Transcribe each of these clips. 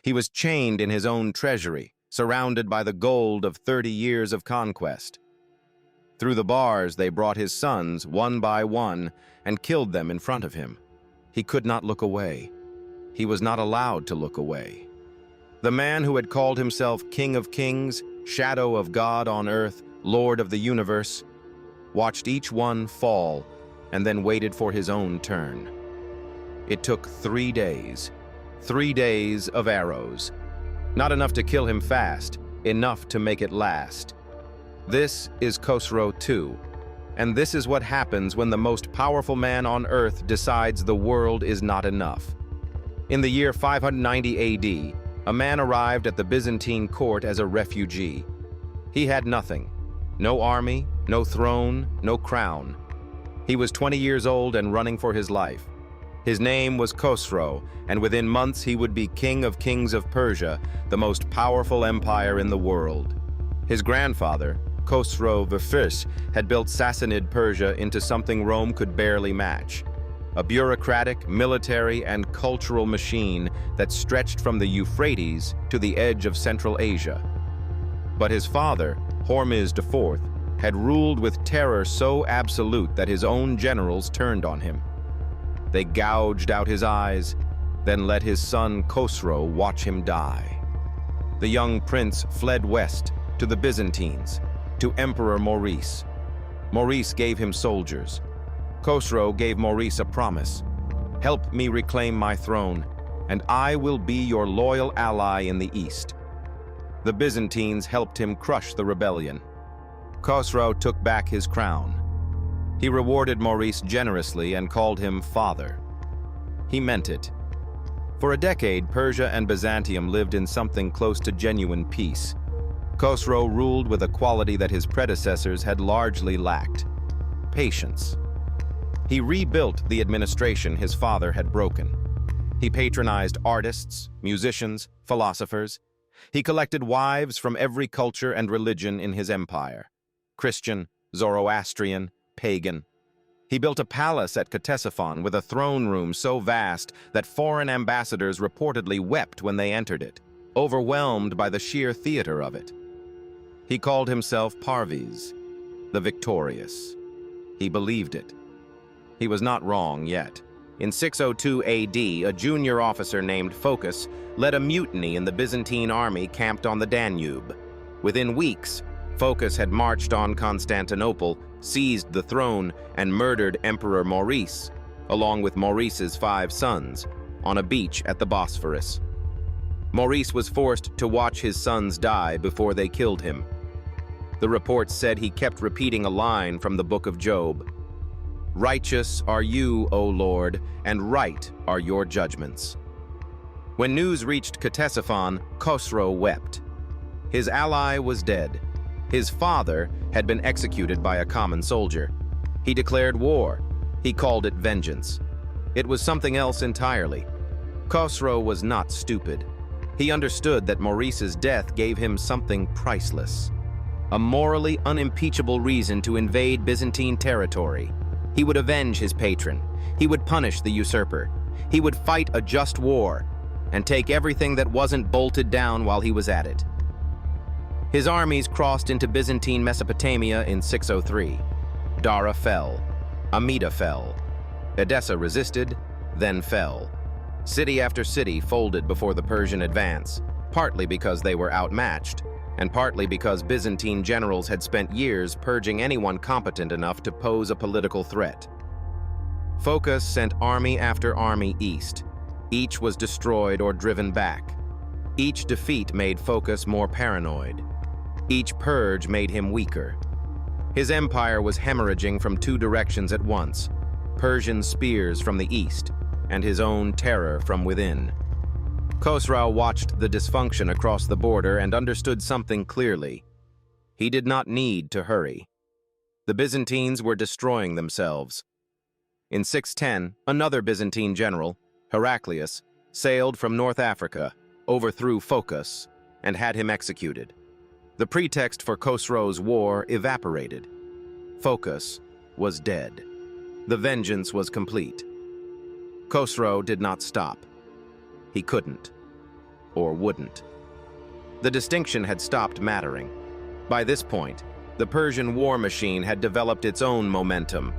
He was chained in his own treasury, surrounded by the gold of 30 years of conquest. Through the bars they brought his sons one by one and killed them in front of him. He could not look away. He was not allowed to look away. The man who had called himself King of Kings, Shadow of God on earth, Lord of the universe, watched each one fall and then waited for his own turn. It took 3 days. 3 days of arrows. Not enough to kill him fast, enough to make it last. This is Khosrow II, and this is what happens when the most powerful man on earth decides the world is not enough. In the year 590 AD, a man arrived at the Byzantine court as a refugee. He had nothing. No army, no throne, no crown. He was 20 years old and running for his life. His name was Khosrow, and within months he would be King of Kings of Persia, the most powerful empire in the world. His grandfather, Khosrow I, had built Sassanid Persia into something Rome could barely match. A bureaucratic, military, and cultural machine that stretched from the Euphrates to the edge of Central Asia. But his father, Hormizd IV, had ruled with terror so absolute that his own generals turned on him. They gouged out his eyes, then let his son Khosrow watch him die. The young prince fled west to the Byzantines, to Emperor Maurice. Maurice gave him soldiers. Khosrow gave Maurice a promise: "Help me reclaim my throne, and I will be your loyal ally in the east." The Byzantines helped him crush the rebellion. Khosrow took back his crown. He rewarded Maurice generously and called him father. He meant it. For a decade, Persia and Byzantium lived in something close to genuine peace. Khosrow ruled with a quality that his predecessors had largely lacked: patience. He rebuilt the administration his father had broken. He patronized artists, musicians, philosophers. He collected wives from every culture and religion in his empire: Christian, Zoroastrian, pagan. He built a palace at Ctesiphon with a throne room so vast that foreign ambassadors reportedly wept when they entered it, overwhelmed by the sheer theater of it. He called himself Parviz, the victorious. He believed it. He was not wrong yet. In 602 AD, a junior officer named Phocas led a mutiny in the Byzantine army camped on the Danube. Within weeks, Phocas had marched on Constantinople, seized the throne, and murdered Emperor Maurice, along with Maurice's 5 sons, on a beach at the Bosphorus. Maurice was forced to watch his sons die before they killed him. The reports said he kept repeating a line from the Book of Job: "Righteous are you, O Lord, and right are your judgments." When news reached Ctesiphon, Khosrow wept. His ally was dead. His father had been executed by a common soldier. He declared war. He called it vengeance. It was something else entirely. Khosrow was not stupid. He understood that Maurice's death gave him something priceless: a morally unimpeachable reason to invade Byzantine territory. He would avenge his patron. He would punish the usurper. He would fight a just war and take everything that wasn't bolted down while he was at it. His armies crossed into Byzantine Mesopotamia in 603. Dara fell. Amida fell. Edessa resisted, then fell. City after city folded before the Persian advance, partly because they were outmatched, and partly because Byzantine generals had spent years purging anyone competent enough to pose a political threat. Phocas sent army after army east. Each was destroyed or driven back. Each defeat made Phocas more paranoid. Each purge made him weaker. His empire was hemorrhaging from 2 directions at once: Persian spears from the east, and his own terror from within. Khosrow watched the dysfunction across the border and understood something clearly. He did not need to hurry. The Byzantines were destroying themselves. In 610, another Byzantine general, Heraclius, sailed from North Africa, overthrew Phocas, and had him executed. The pretext for Khosrow's war evaporated. Phocas was dead. The vengeance was complete. Khosrow did not stop. He couldn't. or wouldn't. The distinction had stopped mattering. By this point, the Persian war machine had developed its own momentum.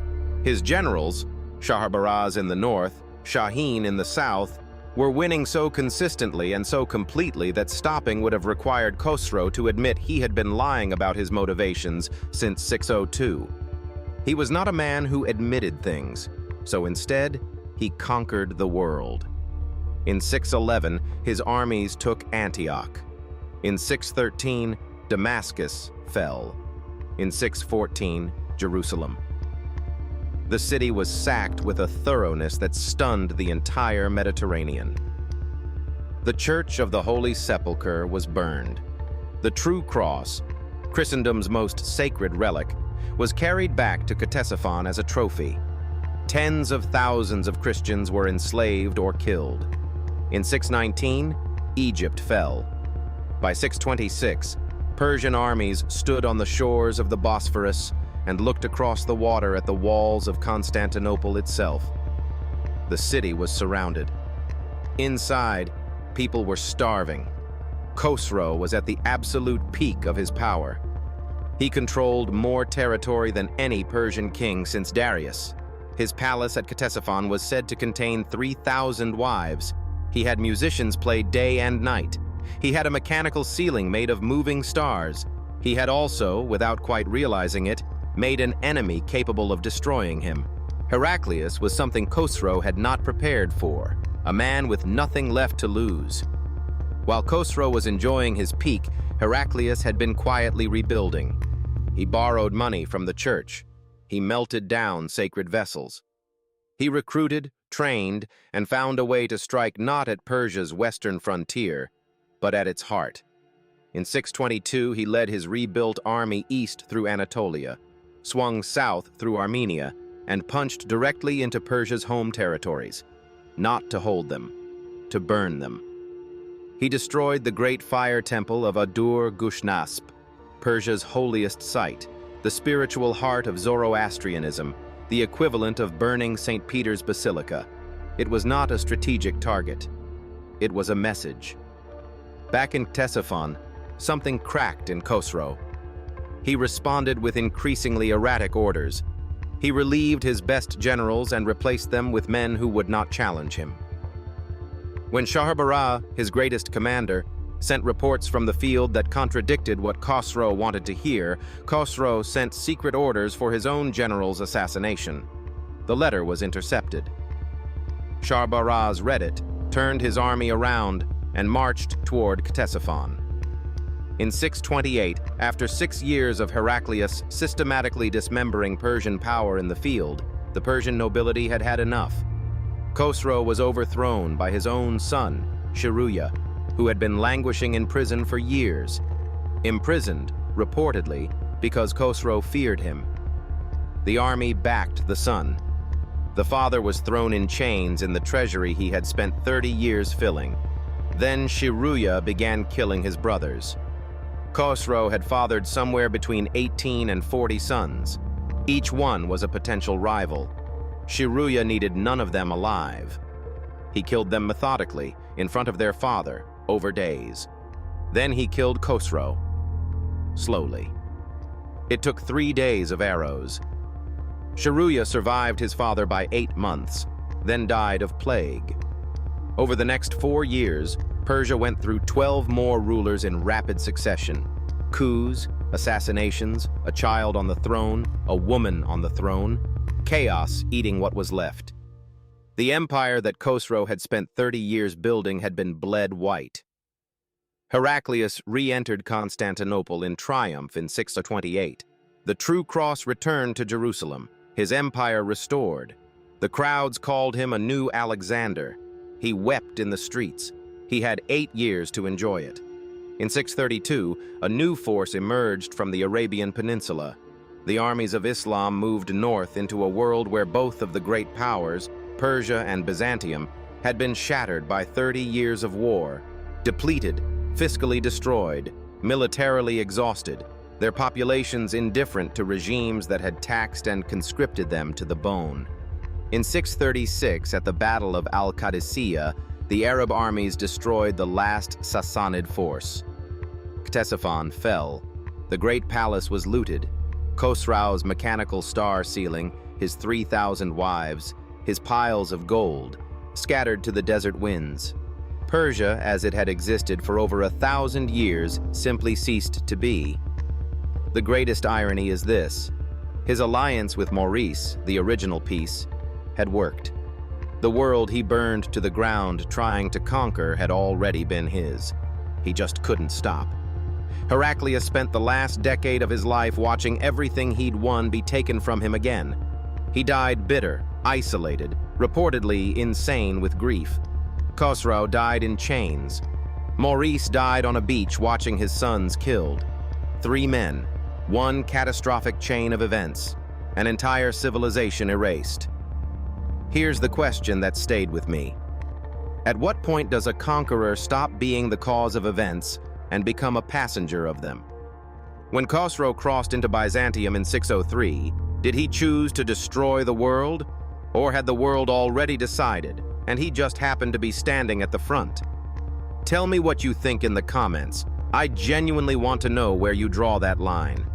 His generals, Shahrbaraz in the north, Shaheen in the south, were winning so consistently and so completely that stopping would have required Khosrow to admit he had been lying about his motivations since 602. He was not a man who admitted things, so instead, he conquered the world. In 611, his armies took Antioch. In 613, Damascus fell. In 614, Jerusalem. The city was sacked with a thoroughness that stunned the entire Mediterranean. The Church of the Holy Sepulchre was burned. The true cross, Christendom's most sacred relic, was carried back to Ctesiphon as a trophy. Tens of thousands of Christians were enslaved or killed. In 619, Egypt fell. By 626, Persian armies stood on the shores of the Bosphorus and looked across the water at the walls of Constantinople itself. The city was surrounded. Inside, people were starving. Khosrow was at the absolute peak of his power. He controlled more territory than any Persian king since Darius. His palace at Ctesiphon was said to contain 3,000 wives. He had musicians play day and night. He had a mechanical ceiling made of moving stars. He had also, without quite realizing it, made an enemy capable of destroying him. Heraclius was something Khosrow had not prepared for, a man with nothing left to lose. While Khosrow was enjoying his peak, Heraclius had been quietly rebuilding. He borrowed money from the church. He melted down sacred vessels. He recruited, trained, and found a way to strike not at Persia's western frontier, but at its heart. In 622, he led his rebuilt army east through Anatolia, swung south through Armenia, and punched directly into Persia's home territories, not to hold them, to burn them. He destroyed the great fire temple of Adur-Gushnasp, Persia's holiest site, the spiritual heart of Zoroastrianism, the equivalent of burning St. Peter's Basilica. It was not a strategic target. It was a message. Back in Ctesiphon, something cracked in Khosrow. He responded with increasingly erratic orders. He relieved his best generals and replaced them with men who would not challenge him. When Shahrbaraz, his greatest commander, sent reports from the field that contradicted what Khosrow wanted to hear, Khosrow sent secret orders for his own general's assassination. The letter was intercepted. Shahrbaraz read it, turned his army around, and marched toward Ctesiphon. In 628, after 6 years of Heraclius systematically dismembering Persian power in the field, the Persian nobility had had enough. Khosrow was overthrown by his own son, Shiruya, who had been languishing in prison for years. Imprisoned, reportedly, because Khosrow feared him. The army backed the son. The father was thrown in chains in the treasury he had spent 30 years filling. Then Shiruya began killing his brothers. Khosrow had fathered somewhere between 18 and 40 sons. Each one was a potential rival. Shiruya needed none of them alive. He killed them methodically, in front of their father, over days. Then he killed Khosrow, slowly. It took 3 days of arrows. Shiruya survived his father by 8 months, then died of plague. Over the next 4 years, Persia went through 12 more rulers in rapid succession. Coups, assassinations, a child on the throne, a woman on the throne, chaos eating what was left. The empire that Khosrow had spent 30 years building had been bled white. Heraclius re-entered Constantinople in triumph in 628. The true cross returned to Jerusalem, his empire restored. The crowds called him a new Alexander. He wept in the streets. He had 8 years to enjoy it. In 632, a new force emerged from the Arabian Peninsula. The armies of Islam moved north into a world where both of the great powers, Persia and Byzantium, had been shattered by 30 years of war, depleted, fiscally destroyed, militarily exhausted, their populations indifferent to regimes that had taxed and conscripted them to the bone. In 636, at the Battle of al-Qadisiyah, The Arab armies destroyed the last Sassanid force. Ctesiphon fell. The great palace was looted. Khosrow's mechanical star ceiling, his 3,000 wives, his piles of gold, scattered to the desert winds. Persia, as it had existed for over 1,000 years, simply ceased to be. The greatest irony is this: his alliance with Maurice, the original peace, had worked. The world he burned to the ground trying to conquer had already been his. He just couldn't stop. Heraclius spent the last decade of his life watching everything he'd won be taken from him again. He died bitter, isolated, reportedly insane with grief. Khosrow died in chains. Maurice died on a beach watching his sons killed. 3 men, one catastrophic chain of events, an entire civilization erased. Here's the question that stayed with me. At what point does a conqueror stop being the cause of events and become a passenger of them? When Khosrow crossed into Byzantium in 603, did he choose to destroy the world? Or had the world already decided, and he just happened to be standing at the front? Tell me what you think in the comments. I genuinely want to know where you draw that line.